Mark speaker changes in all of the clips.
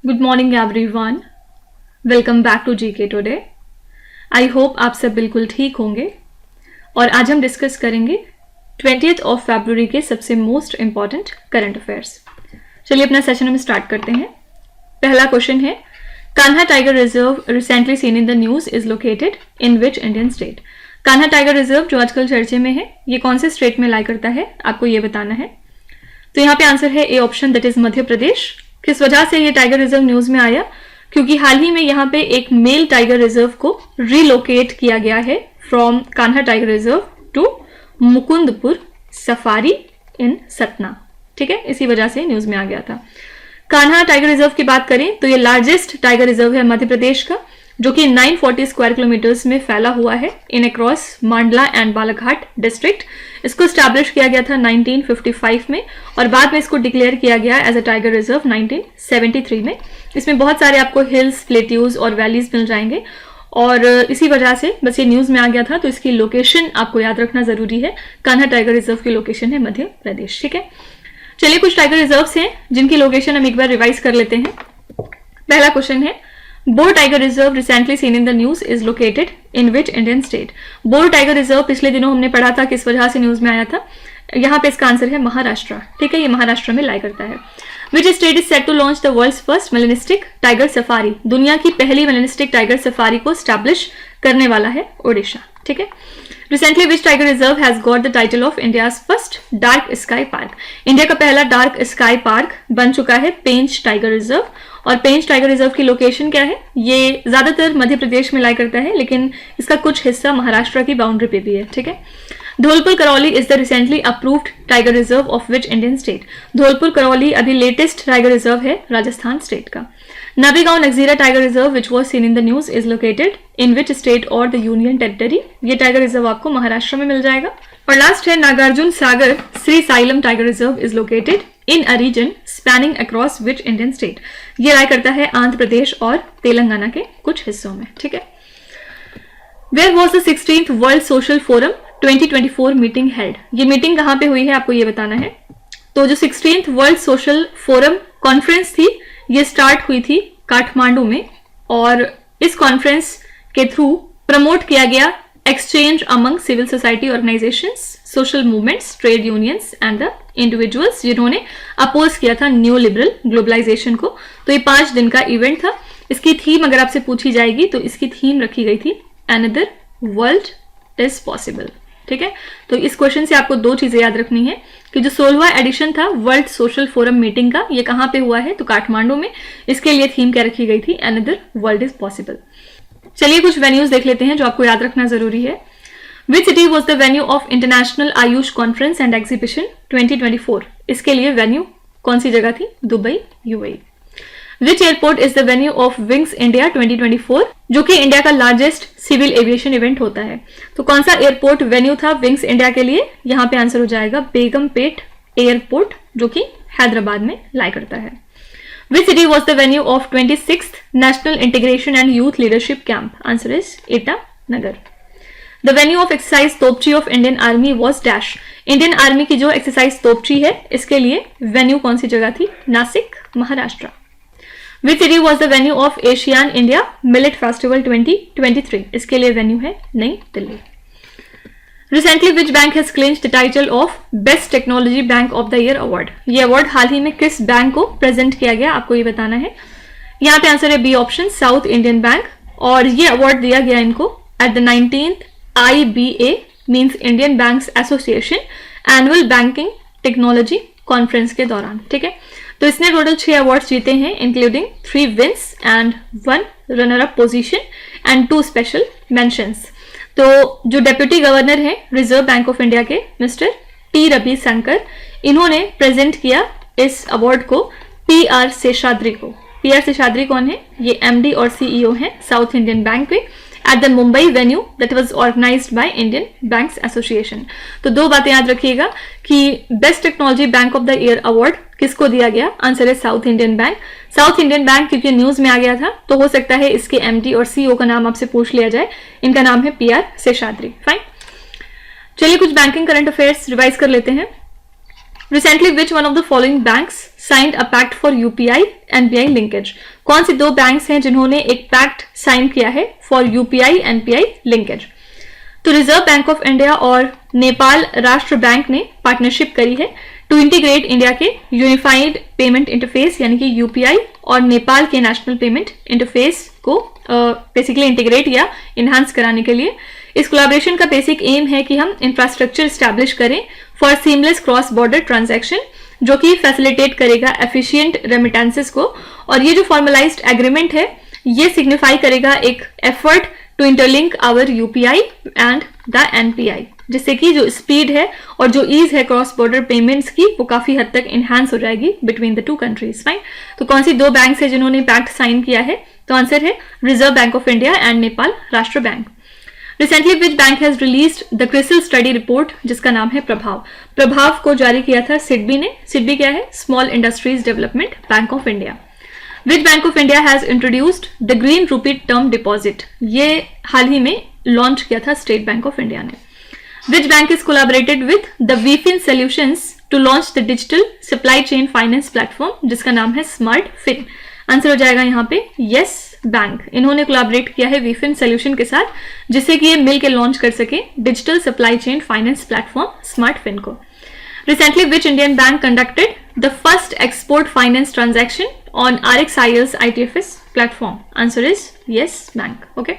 Speaker 1: Good morning everyone, welcome back to GK today. I hope आप सब बिल्कुल ठीक होंगे और आज हम डिस्कस करेंगे 20th ऑफ फरवरी के सबसे मोस्ट इंपॉर्टेंट करंट अफेयर्स। चलिए अपना सेशन हम स्टार्ट करते हैं। पहला क्वेश्चन है, Kanha tiger reserve recently seen in the news is located in which Indian state. Kanha tiger reserve जो आजकल चर्चे में है, ये कौन से स्टेट में लाई करता है, आपको ये बताना है। तो यहाँ पे आंसर है A option, that is Madhya Pradesh. किस वजह से ये टाइगर रिजर्व न्यूज में आया? क्योंकि हाल ही में यहाँ पे एक मेल टाइगर रिजर्व को रिलोकेट किया गया है from Kanha tiger reserve to Mukundpur safari in Satna. ठीक है, इसी वजह से न्यूज में आ गया था। कान्हा टाइगर रिजर्व की बात करें तो ये लार्जेस्ट टाइगर रिजर्व है मध्य प्रदेश का, जो कि 940 स्क्वायर किलोमीटर्स में फैला हुआ है इन अक्रॉस मांडला एंड बालाघाट डिस्ट्रिक्ट। इसको स्टैब्लिश किया गया था 1955 में और बाद में इसको डिक्लेयर किया गया एज अ टाइगर रिजर्व 1973 में। इसमें बहुत सारे आपको हिल्स, प्लेट्यूज और वैलीज मिल जाएंगे और इसी वजह से बस ये न्यूज में आ गया था। तो इसकी लोकेशन आपको याद रखना जरूरी है। कान्हा टाइगर रिजर्व की लोकेशन है मध्य प्रदेश। ठीक है, चलिए कुछ टाइगर रिजर्व्स हैं जिनकी लोकेशन हम एक बार रिवाइज कर लेते हैं। पहला क्वेश्चन है, bore tiger reserve recently seen in the news is located in which Indian state. Bore tiger reserve पिछले दिनों हमने पढ़ा था किस वजह से न्यूज में आया था। यहाँ पे इसका आंसर है महाराष्ट्र। ठीक है, ये महाराष्ट्र में लाई करता है। Which state is set to launch the world's first melanistic tiger safari. दुनिया की पहली मेलेनिस्टिक टाइगर सफारी को स्टैब्लिश करने वाला है ओडिशा। ठीक है, recently which tiger reserve has got the title of India's first dark sky park. India का पहला डार्क स्काई पार्क बन चुका है पेंच टाइगर रिजर्व। और पेंच टाइगर रिजर्व की लोकेशन क्या है? ये ज्यादातर मध्य प्रदेश में लाई करता है, लेकिन इसका कुछ हिस्सा महाराष्ट्र की बाउंड्री पे भी है। ठीक है, Dholpur Karauli is the recently approved tiger reserve of which Indian state. Dholpur Karauli अभी लेटेस्ट टाइगर रिजर्व है राजस्थान स्टेट का। Navegaon Nagzira tiger reserve which was seen in the news is located in which state और द यूनियन टेरिटरी। ये टाइगर रिजर्व आपको महाराष्ट्र में मिल जाएगा। और लास्ट है, Nagarjuna Sagar Srisailam tiger reserve is located in a region spanning across which Indian state. ये लाई करता है आंध्र प्रदेश और तेलंगाना के कुछ हिस्सों में। ठीक है, where was the 16th world social forum 2024 meeting held. ये मीटिंग कहाँ पे हुई है, आपको ये बताना है। तो जो 16th world social forum conference थी, ये स्टार्ट हुई थी काठमांडू में और इस कॉन्फ्रेंस के थ्रू प्रमोट किया गया exchange among civil society organisations, social movements, trade unions and the individuals जिन्होंने अपोज किया था न्यू लिबरल ग्लोबलाइजेशन को। तो ये 5 दिन का इवेंट था। इसकी थीम अगर आपसे पूछी जाएगी तो इसकी थीम रखी गई थी अनदर वर्ल्ड इज पॉसिबल। ठीक है, तो इस क्वेश्चन से आपको 2 चीजें याद रखनी है कि जो 16वां एडिशन था वर्ल्ड सोशल फोरम मीटिंग का, ये कहाँ पे हुआ है, तो काठमांडू में। इसके लिए थीम क्या रखी गई थी? Another world is possible. चलिए कुछ वेन्यूज देख लेते हैं जो आपको याद रखना जरूरी है। Which city was the venue of international Ayush conference and exhibition 2024। इसके लिए वेन्यू कौन सी जगह थी? Dubai, UAE. Which airport is the venue of wings India 2024, जो कि इंडिया का लार्जेस्ट सिविल एविएशन इवेंट होता है। तो कौन सा एयरपोर्ट वेन्यू था विंग्स इंडिया के लिए? यहाँ पे आंसर हो जाएगा बेगमपेट एयरपोर्ट, जो कि हैदराबाद में लाई करता है। Which city was the venue of 26th National Integration and Youth Leadership Camp? Answer is Itanagar. The venue of exercise Topchi of Indian Army was dash. Indian Army की जो exercise तोपची है, इसके लिए venue कौन सी जगह थी? Nashik, Maharashtra. Which city was the venue of Asian India Millet Festival 2023? इसके लिए venue है नई Delhi. Recently, which bank has clinched the title of Best Technology Bank of the Year Award? ये अवार्ड हाल ही में किस बैंक को प्रेजेंट किया गया, आपको ये बताना है। यहाँ पे आंसर है B option, South Indian Bank. और ये अवार्ड दिया गया इनको at the 19th IBA means Indian Banks Association annual banking technology conference के दौरान। ठीक है, तो इसने टोटल 6 अवार्ड जीते हैं, including 3 wins and 1 runner up position and 2 special mentions. तो जो डेप्यूटी गवर्नर हैं रिजर्व बैंक ऑफ इंडिया के मिस्टर टी रविशंकर, इन्होंने प्रेजेंट किया इस अवार्ड को PR शेषाद्री को। PR शेषाद्री कौन है? ये MD और CEO हैं साउथ इंडियन बैंक पे at the Mumbai venue that was organised by Indian Banks Association. तो 2 बातें याद रखिएगा कि best technology bank of the year award किसको दिया गया? आंसर है South Indian Bank. South Indian Bank क्योंकि न्यूज में आ गया था, तो हो सकता है इसके MD और CEO का नाम आपसे पूछ लिया जाए। इनका नाम है PR शेषाद्री। फाइन, चलिए कुछ बैंकिंग करंट अफेयर्स रिवाइज कर लेते हैं। Recently which one of the following banks signed a pact for UPI NPI linkage? कौन से दो बैंक्स हैं जिन्होंने एक पैक्ट साइन किया है फॉर यूपीआई एनपीआई लिंकेज? तो रिजर्व बैंक ऑफ इंडिया और नेपाल राष्ट्र बैंक ने पार्टनरशिप करी है टू इंटीग्रेट इंडिया के यूनिफाइड पेमेंट इंटरफेस यानी कि यूपीआई और नेपाल के नेशनल पेमेंट इंटरफेस को बेसिकली इंटीग्रेट या इन्हांस कराने के लिए। इस कोलैबोरेशन का बेसिक एम है कि हम इंफ्रास्ट्रक्चर स्टैब्लिश करें for seamless cross border transaction, जो कि फैसिलिटेट करेगा एफिशिएंट रेमिटेंसेस को। और ये जो फॉर्मलाइज्ड एग्रीमेंट है ये सिग्निफाई करेगा एक effort to interlink our UPI and the NPI, जिससे कि जो स्पीड है और जो ईज है क्रॉस बॉर्डर पेमेंट्स की वो काफी हद तक इनहांस हो जाएगी between the two countries. Fine, तो कौन सी दो बैंक है जिन्होंने पैक्ट साइन किया है? तो आंसर है Reserve Bank of India and Nepal Rastra bank. Recently which bank has released the CRISIL study report, जिसका नाम है प्रभाव? प्रभाव को जारी किया था सिडबी ने। सिडबी क्या है? Small industries development bank of India. Which bank of India has introduced the green रूपी टर्म डिपॉजिट? ये हाल ही में लॉन्च किया था स्टेट बैंक ऑफ इंडिया ने। Which bank is collaborated with the Veefin solutions to launch the digital supply chain finance platform, जिसका नाम है स्मार्ट फिन? आंसर हो जाएगा यहाँ पे यस बैंक। इन्होंने कोलैबोरेट किया है वीफिन सॉल्यूशन के साथ, जिससे कि ये मिल के लॉन्च कर सके digital supply chain finance platform smart fin को। Recently which Indian bank conducted the first export finance transaction on RxIL's ITFS platform? Answer is Yes bank. Okay.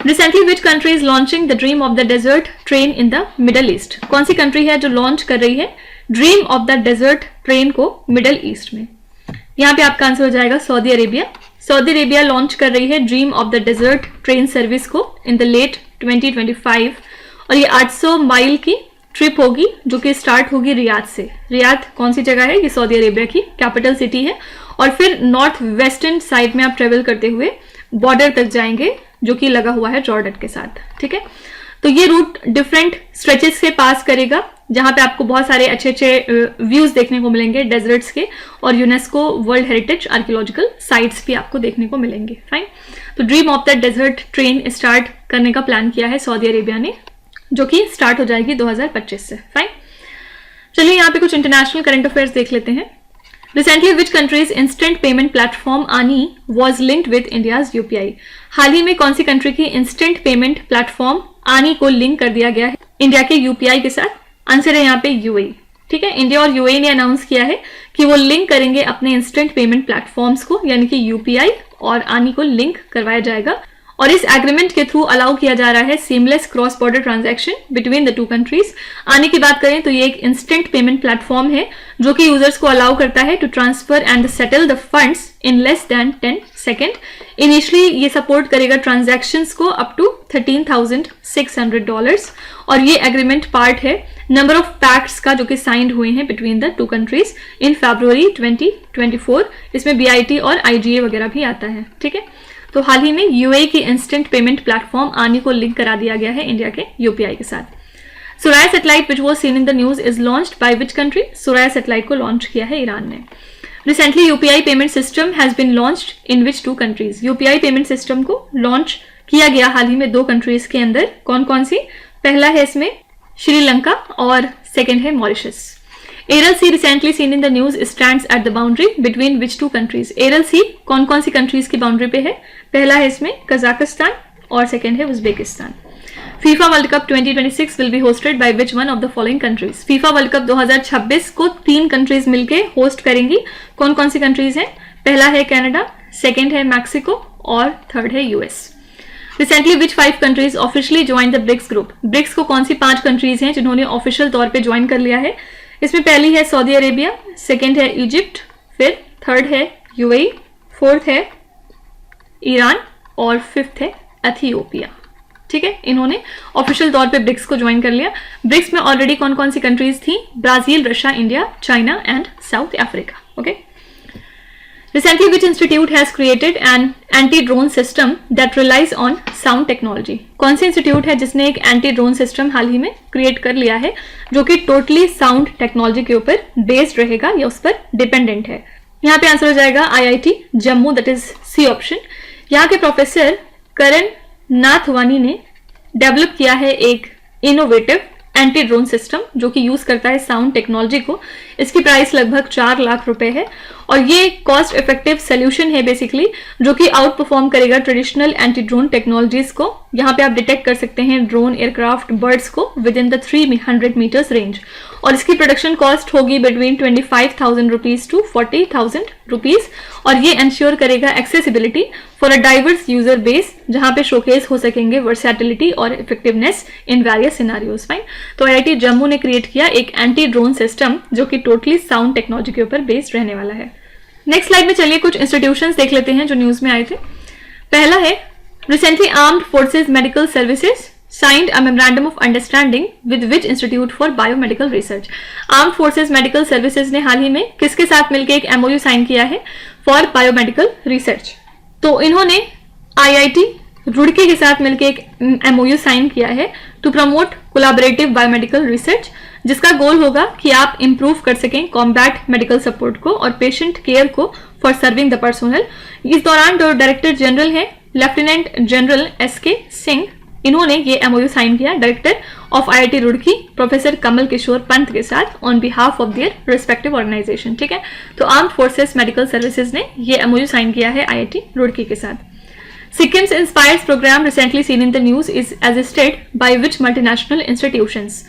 Speaker 1: Recently which country is launching the dream of the desert train in the middle east? कौन सी country है जो launch कर रही है dream of the desert train को middle east में? यहाँ पे आपका आंसर हो जाएगा Saudi Arabia. Saudi Arabia launch कर रही है dream of the desert train service को इन द लेट 2025 और ये 800 माइल की ट्रिप होगी जो कि स्टार्ट होगी रियाद से। रियाद कौन सी जगह है? ये सऊदी अरेबिया की कैपिटल सिटी है। और फिर नॉर्थ वेस्टर्न साइड में आप ट्रेवल करते हुए बॉर्डर तक जाएंगे जो कि लगा हुआ है जॉर्डन के साथ। ठीक है, तो ये रूट डिफरेंट स्ट्रेचेस से पास करेगा जहां पे आपको बहुत सारे अच्छे अच्छे व्यूज देखने को मिलेंगे डेजर्ट्स के, और UNESCO world heritage archaeological sites भी आपको देखने को मिलेंगे। फाइन, तो Dream of the desert train start करने का प्लान किया है सऊदी अरेबिया ने, जो कि स्टार्ट हो जाएगी 2025 से। फाइन, चलिए यहाँ पे कुछ इंटरनेशनल करंट अफेयर्स देख लेते हैं। Recently which countries instant payment platform Aani was linked with India's UPI? हाल ही में कौन सी कंट्री की इंस्टेंट पेमेंट प्लेटफॉर्म आनी को लिंक कर दिया गया है इंडिया के यूपीआई के साथ? आंसर है यहाँ पे यूएई। ठीक है, इंडिया और यूएई ने अनाउंस किया है कि वो लिंक करेंगे अपने इंस्टेंट पेमेंट प्लेटफॉर्म्स को, यानी कि यूपीआई और आनी को लिंक करवाया जाएगा। और इस एग्रीमेंट के थ्रू अलाउ किया जा रहा है seamless cross border transaction between the two countries. आने की बात करें तो ये एक इंस्टेंट पेमेंट प्लेटफॉर्म है जो कि यूजर्स को अलाउ करता है to transfer and settle the funds in less than 10 second. Initially ये सपोर्ट करेगा ट्रांजैक्शंस को अप टू $13,600 और ये एग्रीमेंट पार्ट है नंबर ऑफ पैक्ट्स का जो कि साइंड हुए हैं between the two countries in February 2024। इसमें बीआईटी और आईजीए वगैरह भी आता है। ठीक है, तो हाल ही में यूएई की इंस्टेंट पेमेंट प्लेटफॉर्म आनी को लिंक करा दिया गया है इंडिया के यूपीआई के साथ। Soraya satellite which was seen in the news is launched by which country? Soraya satellite को लॉन्च किया है ईरान ने। Recently UPI payment system has been launched in which two countries? UPI payment system को launch किया गया हाल ही में दो कंट्रीज के अंदर। कौन कौन सी? पहला है इसमें श्रीलंका और सेकेंड है Mauritius. Aral sea recently seen in the news stands at the boundary between which two countries? Aral sea कौन कौन सी कंट्रीज की बाउंड्री पे है? पहला है इसमें कजाकिस्तान और सेकेंड है Uzbekistan. FIFA world cup 2026 will be hosted by which one of the following countries? FIFA world cup 2026 को 3 कंट्रीज मिलके होस्ट करेंगी। कौन कौन सी कंट्रीज हैं? पहला है कनाडा, सेकेंड है मैक्सिको और थर्ड है US. Recently which 5 countries officially join the BRICS group? BRICS को कौन सी 5 कंट्रीज हैं जिन्होंने ऑफिशियल तौर पे ज्वाइन कर लिया है? इसमें पहली है सऊदी अरेबिया, सेकेंड है इजिप्ट, फिर थर्ड है यूएई, फोर्थ है ईरान और फिफ्थ है एथियोपिया। ठीक है, इन्होंने ऑफिशियल तौर पे ब्रिक्स को ज्वाइन कर लिया। ब्रिक्स में ऑलरेडी कौन कौन सी कंट्रीज थी? Brazil, Russia, India, China and south Africa. Okay. Recently, which institute has created an anti-drone system that relies on sound technology? कौन से इंस्टीट्यूट है जिसने एक एंटी ड्रोन सिस्टम हाल ही में क्रिएट कर लिया है जो कि टोटली साउंड टेक्नोलॉजी के ऊपर बेस्ड रहेगा या उस पर डिपेंडेंट है? यहाँ पे आंसर हो जाएगा IIT Jammu, that is C option. यहाँ के प्रोफेसर करण नाथवानी ने डेवलप किया है एक इनोवेटिव एंटी ड्रोन सिस्टम जो कि यूज करता है साउंड टेक्नोलॉजी को। इसकी प्राइस लगभग 4 लाख रुपए है और ये कॉस्ट इफेक्टिव सोल्यूशन है बेसिकली, जो कि आउट परफॉर्म करेगा ट्रेडिशनल एंटी ड्रोन टेक्नोलॉजीज को। यहाँ पे आप डिटेक्ट कर सकते हैं ड्रोन, एयरक्राफ्ट, बर्ड्स को within the 300 metres range और इसकी प्रोडक्शन कॉस्ट होगी बिटवीन 25,000 रुपीज टू 40,000 रुपीज और ये इंश्योर करेगा accessibility for a diverse user base, जहां पे शोकेस हो सकेंगे वर्सैटिलिटी और effectiveness in various scenarios. Fine, तो आईआईटी जम्मू ने क्रिएट किया एक एंटी ड्रोन सिस्टम जो कि टोटली साउंड टेक्नोलॉजी के ऊपर बेस्ड रहने वाला है। नेक्स्ट स्लाइड में चलिए कुछ इंस्टीट्यूशंस देख लेते हैं जो न्यूज में आए थे। पहला है recently armed forces medical services signed a memorandum of understanding with which institute for biomedical research। Armed forces medical services ने हाल ही में किसके साथ मिलकर एक एमओयू साइन किया है फॉर बायोमेडिकल रिसर्च। तो इन्होंने आईआईटी रुड़की के साथ मिलकर एक एमओयू साइन किया है to promote collaborative biomedical research, जिसका गोल होगा कि आप इंप्रूव कर सकें कॉम्बैट मेडिकल सपोर्ट को और पेशेंट केयर को फॉर सर्विंग द पर्सनल। इस दौरान जो डायरेक्टर जनरल है लेफ्टिनेंट जनरल एसके सिंह, इन्होंने ये एमओयू साइन किया director of IIT Roorkee professor Kamal Kishore Pant के साथ on behalf of their respective organisation. ठीक है, तो आर्म्ड फोर्सेस मेडिकल सर्विसेज ने ये एमओयू साइन किया है आईआईटी रुड़की के साथ। Sikkim's inspires programme recently seen in the news is assisted by which multinational institutions.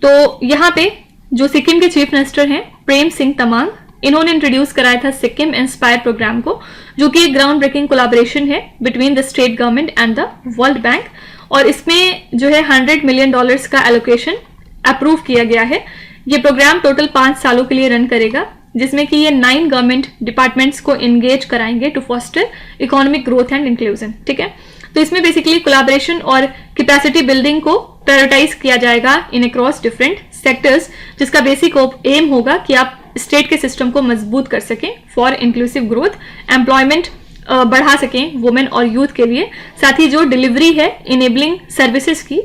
Speaker 1: तो यहाँ पे जो सिक्किम के चीफ मिनिस्टर हैं प्रेम सिंह तमांग, इन्होंने इंट्रोड्यूस कराया था सिक्किम इंस्पायर प्रोग्राम को, जो कि एक ग्राउंड ब्रेकिंग कोलैबोरेशन है between the state government and the world bank और इसमें जो है $100 मिलियन का एलोकेशन अप्रूव किया गया है। ये प्रोग्राम टोटल 5 सालों के लिए रन करेगा, जिसमें कि ये 9 गवर्नमेंट डिपार्टमेंट्स को एंगेज कराएंगे to foster economic growth and inclusion. ठीक है, तो इसमें बेसिकली कोलैबोरेशन और कैपेसिटी बिल्डिंग को प्रायोरिटाइज किया जाएगा इन अक्रॉस डिफरेंट सेक्टर्स, जिसका बेसिक एम होगा कि आप स्टेट के सिस्टम को मजबूत कर सकें फॉर इंक्लूसिव ग्रोथ, एम्प्लॉयमेंट बढ़ा सकें वुमेन और यूथ के लिए, साथ ही जो डिलीवरी है इनेबलिंग सर्विसेज की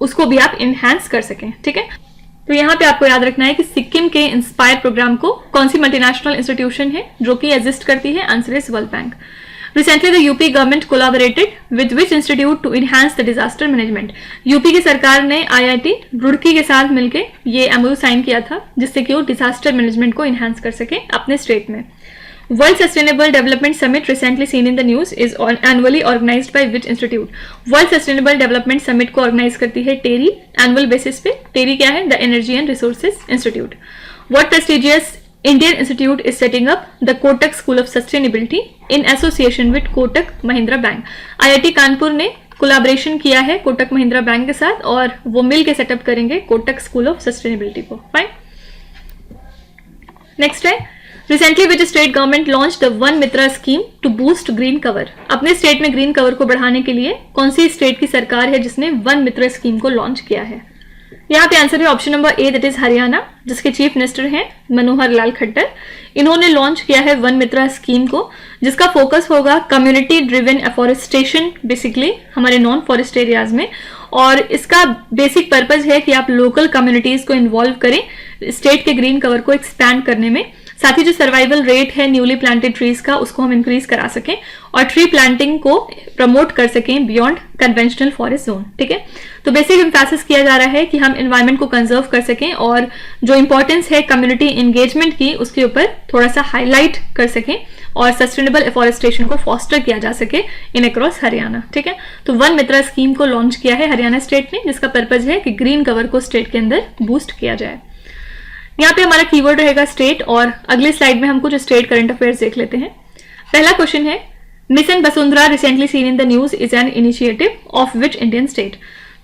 Speaker 1: उसको भी आप इनहैंस कर सकें। ठीक है, तो यहाँ पे आपको याद रखना है कि सिक्किम के इंस्पायर प्रोग्राम को कौन सी मल्टीनेशनल इंस्टीट्यूशन है जो कि एग्जिस्ट करती है, answer is world bank. Recently, the UP government collaborated with which institute to enhance the disaster management? UP की सरकार ने आईआईटी रुड़की के साथ मिलकर ये एमओयू साइन किया था जिससे कि वो डिजास्टर मैनेजमेंट को इनहांस कर सके अपने स्टेट में। World Sustainable Development Summit recently seen in the news is annually organized by which institute? World Sustainable Development Summit को ऑर्गेनाइज करती है टेरी एनुअल बेसिस पे। टेरी क्या है? The energy and resources institute. What prestigious Indian institute is setting up the Kotak School of Sustainability in association with Kotak Mahindra Bank? IIT Kanpur ने collaboration किया है Kotak Mahindra bank के साथ और वो मिल के सेटअप करेंगे कोटक स्कूल ऑफ सस्टेनेबिलिटी को। फाइन, नेक्स्ट है recently which state government launch the Van Mitra scheme to boost green cover? अपने स्टेट में ग्रीन कवर को बढ़ाने के लिए कौन सी स्टेट की सरकार है जिसने वन मित्रा स्कीम को लॉन्च किया है? यहाँ पे आंसर है option number A, that is Haryana, जिसके चीफ मिनिस्टर हैं मनोहर लाल खट्टर। इन्होंने लॉन्च किया है वन मित्रा स्कीम को, जिसका फोकस होगा कम्युनिटी ड्रिवन एफॉरेस्टेशन बेसिकली हमारे नॉन फॉरेस्ट एरियाज में, और इसका बेसिक पर्पज है कि आप लोकल कम्युनिटीज को इन्वॉल्व करें स्टेट के ग्रीन कवर को एक्सपैंड करने में। साथ ही जो सर्वाइवल रेट है न्यूली प्लांटेड ट्रीज का उसको हम इंक्रीज करा सकें और ट्री प्लांटिंग को प्रमोट कर सकें बियॉन्ड कन्वेंशनल फॉरेस्ट जोन। ठीक है, तो बेसिक एम्फेसिस किया जा रहा है कि हम एनवायरनमेंट को कंजर्व कर सकें और जो इंपॉर्टेंस है कम्युनिटी एंगेजमेंट की उसके ऊपर थोड़ा सा हाईलाइट कर सकें और सस्टेनेबल एफॉरेस्टेशन को फॉस्टर किया जा सके इन अक्रॉस हरियाणा। ठीक है, तो वन मित्रा स्कीम को लॉन्च किया है हरियाणा स्टेट ने, जिसका पर्पज है कि ग्रीन कवर को स्टेट के अंदर बूस्ट किया जाए। यहाँ पे हमारा कीवर्ड रहेगा स्टेट, और अगले स्लाइड में हम कुछ स्टेट करंट अफेयर्स देख लेते हैं। पहला क्वेश्चन है mission Vasundhara recently seen in the news is an initiative of which Indian state?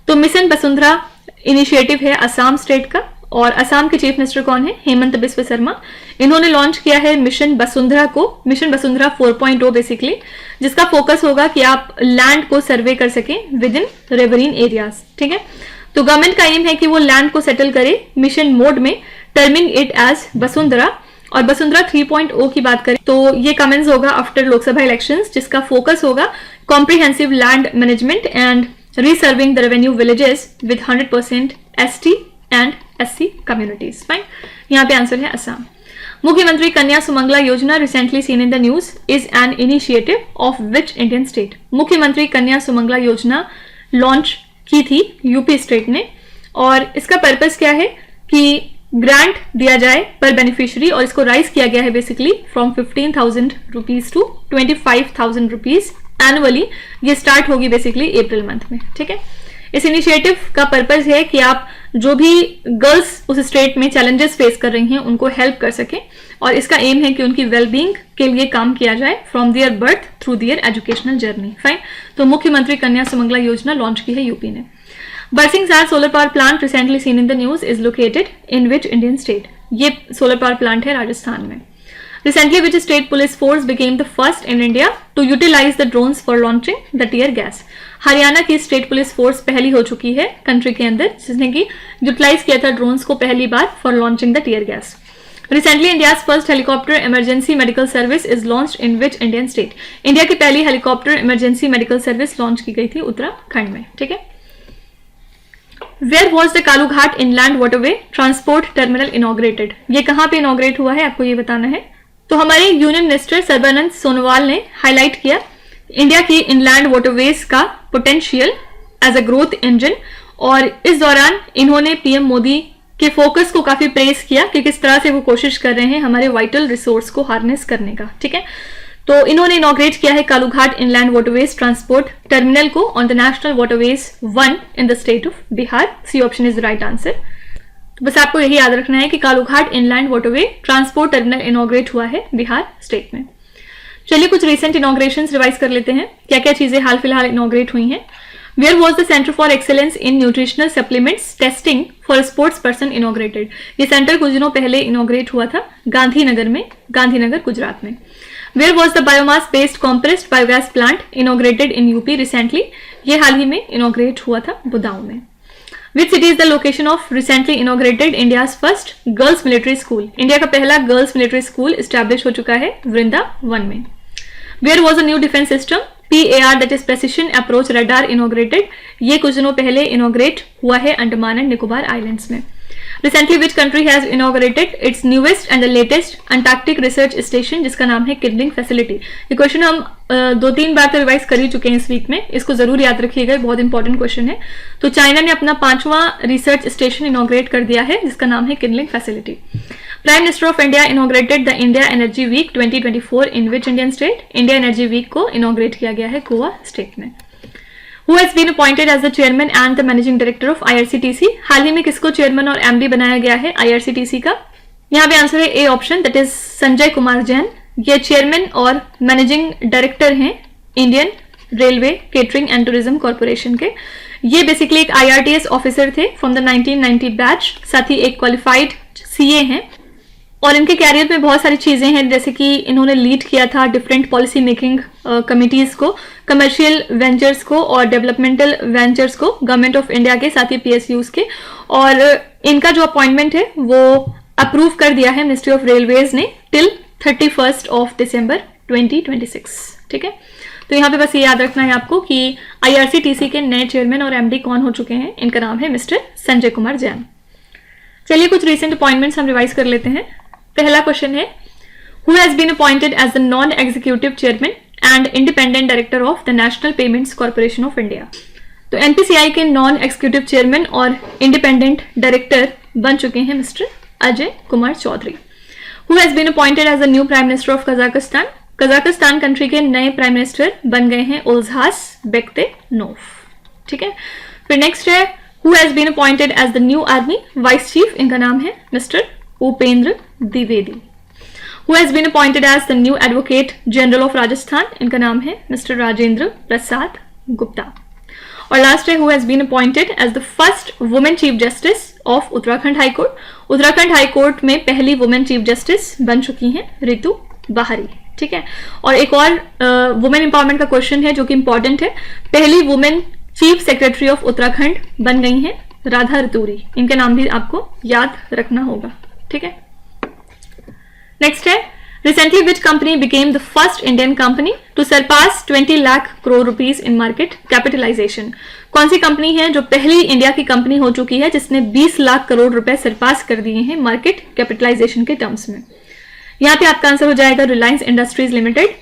Speaker 1: तो मिशन वसुंधरा इनिशिएटिव है असम स्टेट का, और असम के चीफ मिनिस्टर कौन है? हेमंत बिस्व शर्मा। इन्होंने लॉन्च किया है मिशन वसुंधरा को, मिशन वसुंधरा 4.0 बेसिकली, जिसका फोकस होगा कि आप लैंड को सर्वे कर सकें विद इन रिवरीन एरियाज। ठीक है, तो गवर्नमेंट का एम है कि वो लैंड को सेटल करे मिशन मोड में, टर्मिंग इट एज वसुंधरा। और वसुंधरा 3.0 की बात करें तो ये कमेंस होगा आफ्टर लोकसभा इलेक्शंस, जिसका फोकस होगा comprehensive land management and reserving the revenue villages with 100% ST and SC communities. Fine, यहाँ पे आंसर है Assam. Mukhyamantri Kanya Sumangala Yojana recently seen in the news is an initiative of which Indian state? Mukhyamantri Kanya Sumangala योजना launch की थी UP state ने, और इसका पर्पस क्या है कि ग्रांट दिया जाए पर बेनिफिशियरी, और इसको राइज किया गया है basically from 15,000 rupees to 25,000 rupees annually. ये स्टार्ट होगी बेसिकली अप्रैल मंथ में, ठीक है। इस इनिशिएटिव का पर्पस है कि आप जो भी गर्ल्स उस स्टेट में चैलेंजेस फेस कर रही हैं उनको हेल्प कर सकें, और इसका एम है कि उनकी वेलबींग के लिए काम किया जाए from their birth through their educational journey. Fine, तो मुख्यमंत्री कन्या सुमंगला योजना लॉन्च की है यूपी ने। Barsinghsar solar power plant recently seen in the news is located in which Indian state? ये सोलर पावर प्लांट है राजस्थान में। Recently, which state police force became the first in India to utilize the drones for launching the tear gas? Haryana की state police force पहली हो चुकी है country के अंदर जिसने की यूटिलाइज किया था ड्रोन्स को पहली बार for launching the tear gas. Recently, India's first helicopter emergency medical service is launched in which Indian state? India की पहली helicopter emergency medical service launch की गई थी उत्तराखंड में, ठीक है। Where was the Kalughat inland waterway transport terminal inaugurated? ये कहाँ पे इनॉग्रेट हुआ है आपको ये बताना है। तो हमारे यूनियन मिनिस्टर सर्बानंद सोनोवाल ने हाईलाइट किया इंडिया की इनलैंड वाटरवेज का potential as a growth engine, और इस दौरान इन्होंने पीएम मोदी के फोकस को काफी प्रेस किया कि किस तरह से वो कोशिश कर रहे हैं हमारे वाइटल रिसोर्स को हार्नेस करने का, ठीक है। तो इन्होंने इनॉग्रेट किया है Kalughat inland waterways transport terminal को on the national waterways 1 in the state of Bihar. C option is the right answer. तो बस आपको यही याद रखना है कि Kalughat inland waterway transport terminal inaugurate हुआ है बिहार स्टेट में। चलिए कुछ रिसेंट इनॉग्रेशंस रिवाइज कर लेते हैं, क्या क्या चीजें हाल फिलहाल इनॉग्रेट हुई हैं। Where was the centre for excellence in nutritional supplements testing for sports person inaugurated? ये सेंटर कुछ दिनों पहले इनॉग्रेट हुआ था गांधीनगर में, गांधीनगर गुजरात में। Where was the biomass based compressed biogas plant inaugurated in UP recently? ये हाल ही में इनॉग्रेट हुआ था बुदाऊं में। Which city is the location of recently inaugurated India's first girls military school? India का पहला गर्ल्स मिलिट्री स्कूल इस्टेब्लिश हो चुका है वृंदावन में। Where was a new defense system PAR that is precision approach radar inaugurated? ये कुछ दिनों पहले इनॉग्रेट हुआ है अंडमान एंड निकोबार आइलैंड्स में। Recently, which country has inaugurated its newest and the latest Antarctic research station जिसका नाम है किडलिंग फैसिलिटी? ये क्वेश्चन हम 2-3 बार तो रिवाइज कर ही चुके हैं इस वीक में, इसको जरूर याद रखिएगा, बहुत इंपॉर्टेंट क्वेश्चन है। तो चाइना ने अपना 5वां रिसर्च स्टेशन इनॉग्रेट कर दिया है जिसका नाम है किडलिंग facility. Prime minister of India inaugurated the India energy week 2024 in which Indian state? India energy week को इनॉग्रेट किया गया है गोवा स्टेट में। Who has been appointed as the chairman and the managing director of IRCTC? हाल ही में किसको chairman और MD बनाया गया है IRCTC का? यहाँ पे आंसर है A option, that is Sanjay Kumar Jain. ये चेयरमैन और मैनेजिंग डायरेक्टर हैं Indian railway catering and tourism corporation के। ये बेसिकली एक IRTS ऑफिसर थे फ्रॉम द 1990 बैच, साथ ही एक क्वालिफाइड CA हैं, और इनके कैरियर में बहुत सारी चीजें हैं जैसे कि इन्होंने लीड किया था डिफरेंट पॉलिसी मेकिंग कमिटीज को, कमर्शियल वेंचर्स को और डेवलपमेंटल वेंचर्स को गवर्नमेंट ऑफ इंडिया के, साथ ही PSUs के, और इनका जो अपॉइंटमेंट है वो अप्रूव कर दिया है मिनिस्ट्री ऑफ रेलवेज ने टिल 31 दिसंबर 2026, ठीक है। तो यहाँ पे बस ये याद रखना है आपको कि IRCTC के नए चेयरमैन और MD कौन हो चुके हैं, इनका नाम है मिस्टर संजय कुमार जैन। चलिए कुछ रिसेंट अपॉइंटमेंट्स हम रिवाइज कर लेते हैं। पहला क्वेश्चन है who has been appointed as the non executive chairman and independent director of the National Payments Corporation of India? तो NPCI के नॉन एग्जीक्यूटिव चेयरमैन और इंडिपेंडेंट डायरेक्टर बन चुके हैं mister Ajay Kumar Chaudhary. Who has been appointed as the new prime minister of Kazakhstan? Kazakhstan country के नए prime minister बन गए हैं ओल्झास बेक्तेनोव, ठीक है। फिर नेक्स्ट है who has been appointed as the new army vice chief? इनका नाम है mister Upendra Dwivedi. Who has been appointed as the new Advocate General of Rajasthan? इनका नाम है मिस्टर राजेंद्र प्रसाद गुप्ता। और लास्ट है who has been appointed as the first woman chief justice of Uttarakhand high court? Uttarakhand high court में पहली वुमेन चीफ जस्टिस बन चुकी हैं रितु बाहरी, ठीक है। और एक और वुमेन एम्पावरमेंट का क्वेश्चन है जो कि इंपॉर्टेंट है, पहली women chief secretary of Uttarakhand बन गई हैं राधा रतूरी, इनके नाम भी आपको याद रखना होगा, ठीक है। नेक्स्ट है recently which company became the first Indian company to surpass 20 lakh crore rupees in market capitalisation? कौन सी कंपनी है जो पहली इंडिया की कंपनी हो चुकी है जिसने 20 लाख करोड़ रुपए सरपास कर दिए हैं मार्केट कैपिटलाइजेशन के टर्म्स में? यहाँ पे आपका आंसर हो जाएगा रिलायंस इंडस्ट्रीज लिमिटेड।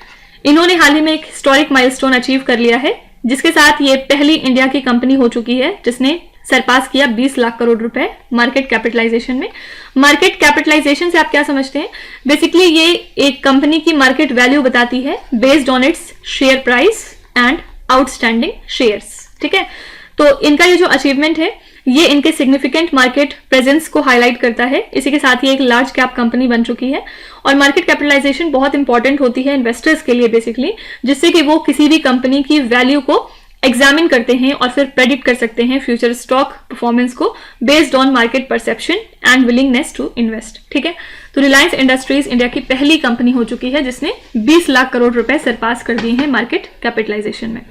Speaker 1: इन्होंने हाल ही में एक हिस्टोरिक माइलस्टोन अचीव कर लिया है जिसके साथ ये पहली इंडिया की कंपनी हो चुकी है जिसने सरपास किया 20 लाख करोड़ रुपए मार्केट कैपिटलाइजेशन में। मार्केट कैपिटलाइजेशन से आप क्या समझते हैं? बेसिकली ये एक कंपनी की मार्केट वैल्यू बताती है based on its share price and outstanding shares. ठीक है, तो इनका ये जो अचीवमेंट है ये इनके सिग्निफिकेंट मार्केट प्रेजेंस को हाईलाइट करता है। इसी के साथ ही एक लार्ज कैप कंपनी बन चुकी है और मार्केट कैपिटलाइजेशन बहुत इंपॉर्टेंट होती है इन्वेस्टर्स के लिए बेसिकली, जिससे कि वो किसी भी कंपनी की वैल्यू को एग्जामिन करते हैं और फिर प्रेडिक्ट कर सकते हैं फ्यूचर स्टॉक परफॉर्मेंस को based on market perception and willingness to invest. ठीक है, तो रिलायंस इंडस्ट्रीज इंडिया की पहली कंपनी हो चुकी है जिसने 20 लाख करोड़ रुपए सरपास कर दिए हैं मार्केट कैपिटलाइजेशन में।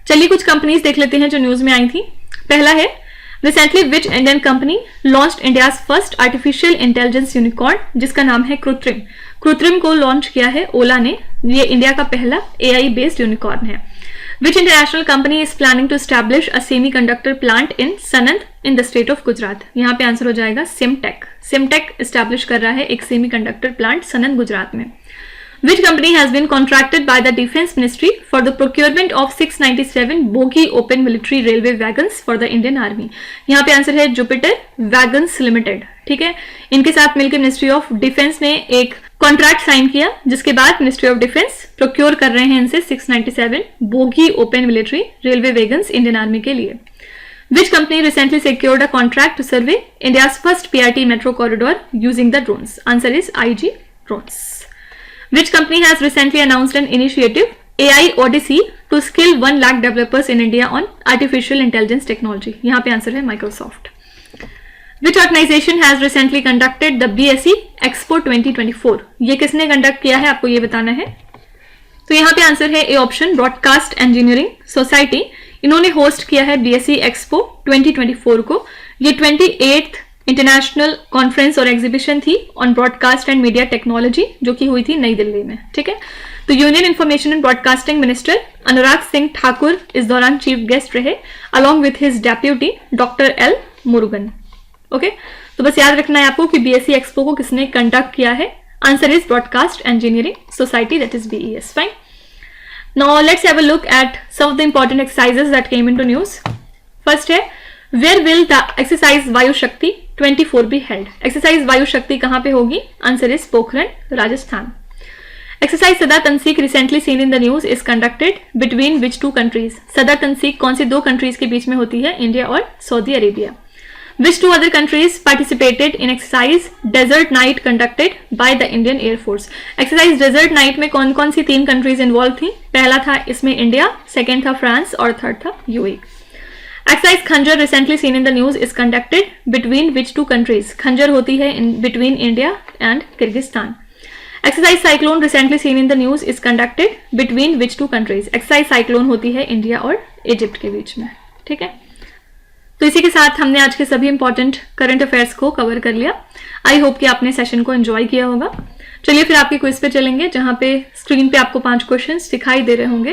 Speaker 1: चलिए कुछ कंपनीज देख लेते हैं जो न्यूज में आई थी। पहला है recently which Indian company launched India's first artificial intelligence unicorn जिसका नाम है कृत्रिम। कृत्रिम को लॉन्च किया है ओला ने। ये इंडिया का पहला AI बेस्ड यूनिकॉर्न है। Which international company is planning to establish a semiconductor plant in Sanand in the state of Gujarat? यहाँ पे आंसर हो जाएगा सिमटेक। सिमटेक एस्टैब्लिश कर रहा है एक सेमीकंडक्टर प्लांट सनंद गुजरात में। Which company has been contracted by the Defence Ministry for the procurement of 697 bogie open military railway wagons for the Indian Army? यहाँ पे आंसर है जुपिटर वैगन्स लिमिटेड। ठीक है, इनके साथ मिलकर मिनिस्ट्री ऑफ डिफेंस ने एक कॉन्ट्रैक्ट साइन किया जिसके बाद मिनिस्ट्री ऑफ डिफेंस प्रोक्योर कर रहे हैं इनसे 697 bogie open military railway wagons Indian army के लिए। Which company recently secured a contract to survey India's first PRT metro corridor using the drones? Answer is IG drones. Which company has recently announced an initiative AI Odyssey to skill 1 lakh developers in India on artificial intelligence technology? यहाँ पे answer है Microsoft. Which organization has recently conducted the BSE Expo 2024? ये किसने conduct किया है आपको ये बताना है। तो यहाँ पे आंसर है A option broadcast engineering society. इन्होंने होस्ट किया है BSE Expo 2024 को। ये 28th इंटरनेशनल कॉन्फ्रेंस और एग्जीबिशन थी on broadcast and media technology जो कि हुई थी नई दिल्ली में। ठीक है, तो union information and broadcasting minister Anurag Singh Thakur इस दौरान चीफ गेस्ट रहे along with his deputy doctor L Murugan. Okay, तो बस याद रखना है आपको कि BSE एक्सपो को किसने कंडक्ट किया है। Answer is broadcast engineering society that is BES। Fine, now let's have a look at some of the important exercises that came into news. First है where will the exercise Vayu Shakti 24 be held? Exercise Vayu शक्ति कहां पे होगी? Answer is Pokhran Rajasthan. Exercise Sada Tanseeq recently seen in the news is conducted between which two countries? Sada Tanseeq कौन सी दो countries के बीच में होती है? इंडिया और Saudi Arabia. Which two other countries participated in exercise Desert Night conducted by the Indian Air Force? Exercise Desert Night में कौन कौन सी 3 कंट्रीज इन्वॉल्व थी? पहला था इसमें इंडिया, सेकेंड था फ्रांस और थर्ड था UAE। Exercise खंजर recently seen in the news is conducted between which two countries? खंजर होती है between India and Kyrgyzstan। Exercise Cyclone recently seen in the news is conducted between which two countries? Exercise Cyclone होती है India और Egypt के बीच में। ठीक है, तो इसी के साथ हमने आज के सभी इंपॉर्टेंट करंट अफेयर्स को कवर कर लिया। आई होप कि आपने सेशन को एंजॉय किया होगा। चलिए फिर आपके क्विज पे चलेंगे जहां पे स्क्रीन पे आपको 5 क्वेश्चंस दिखाई दे रहे होंगे।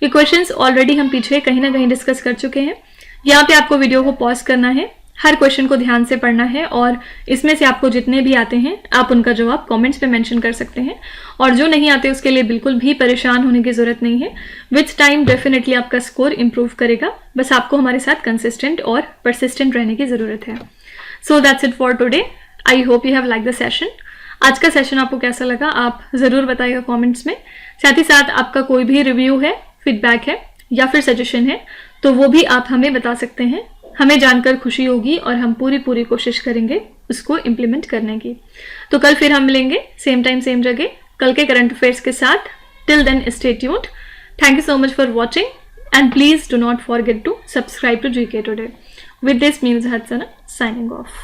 Speaker 1: ये क्वेश्चंस ऑलरेडी हम पीछे कहीं ना कहीं डिस्कस कर चुके हैं। यहाँ पे आपको वीडियो को पॉज करना है, हर क्वेश्चन को ध्यान से पढ़ना है और इसमें से आपको जितने भी आते हैं आप उनका जवाब कमेंट्स पे मेंशन कर सकते हैं और जो नहीं आते उसके लिए बिल्कुल भी परेशान होने की जरूरत नहीं है। विथ टाइम डेफिनेटली आपका स्कोर इंप्रूव करेगा, बस आपको हमारे साथ कंसिस्टेंट और परसिस्टेंट रहने की जरूरत है। So that's it for today. I hope you have like the session. आज का सेशन आपको कैसा लगा आप जरूर बताइएगा कॉमेंट्स में। साथ ही साथ आपका कोई भी रिव्यू है, फीडबैक है या फिर सजेशन है तो वो भी आप हमें बता सकते हैं। हमें जानकर खुशी होगी और हम पूरी कोशिश करेंगे उसको इम्प्लीमेंट करने की। तो कल फिर हम मिलेंगे सेम टाइम सेम जगह कल के करंट अफेयर्स के साथ। Till then stay tuned. Thank you so much for watching and please do not forget to subscribe to GK Today। With this means हत्सना साइनिंग ऑफ।